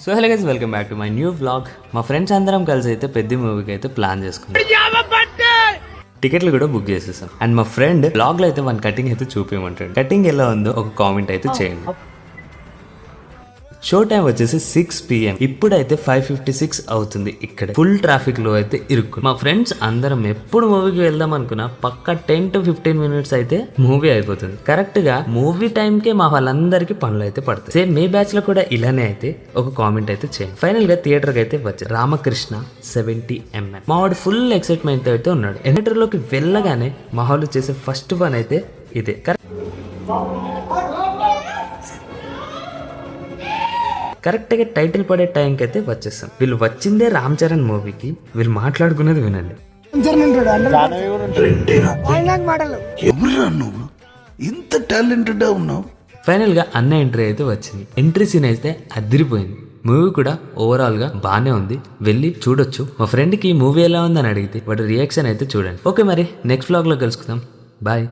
So hello guys, welcome back to my new vlog. మా friends అందరం కలిసి అయితే పెద్ద మూవీకి అయితే ప్లాన్ చేసుకున్నాం. టికెట్లు కూడా బుక్ చేసేసాం. అండ్ మా ఫ్రెండ్ వ్లాగ్ లో అయితే మన కటింగ్ అయితే చూపించమంటాడు. కటింగ్ ఎలా ఉందో ఒక కామెంట్ అయితే చేయండి. షో టైం వచ్చేసి 6 PM. ఇప్పుడైతే 5:56 అవుతుంది. ఇక్కడ ఫుల్ ట్రాఫిక్ లో అయితే ఇరుక్కు. మా ఫ్రెండ్స్ అందరం ఎప్పుడు మూవీకి వెళ్దాం అనుకున్నా పక్క 10 to 15 minutes అయితే మూవీ అయిపోతుంది. కరెక్ట్ గా మూవీ టైం కే మా వాళ్ళందరికీ పనులు అయితే పడతాయి. సేమ్ మీ బ్యాచ్ లో కూడా ఇలానే అయితే ఒక కామెంట్ అయితే చేయండి. ఫైనల్ గా థియేటర్ కి అయితే వచ్చారు. రామకృష్ణ 70mm. మా వాడు ఫుల్ ఎక్సైట్మెంట్ తో అయితే ఉన్నాడు. థియేటర్ లోకి వెళ్ళగానే మా వాళ్ళు చేసే ఫస్ట్ పని అయితే ఇదే. కరెక్ట్ గా టైటిల్ పడే టైంకి అయితే వచ్చేస్తాం. వీళ్ళు వచ్చిందే రామ్ చరణ్ మూవీకి. వీళ్ళు మాట్లాడుకునేది వినండి. ఇంత టాలెంటెడ్ ఉన్నావు. ఫైనల్ గా అన్న ఎంట్రీ అయితే వచ్చింది. ఎంట్రీ సీన్ అయితే అదిరిపోయింది. మూవీ కూడా ఓవరాల్ గా బానే ఉంది, వెళ్ళి చూడొచ్చు. మా ఫ్రెండ్ కి మూవీ ఎలా ఉందని అడిగితే వాడి రియాక్షన్ అయితే చూడండి. ఓకే, మరి నెక్స్ట్ వ్లాగ్ లో కలుసుకుందాం. బాయ్.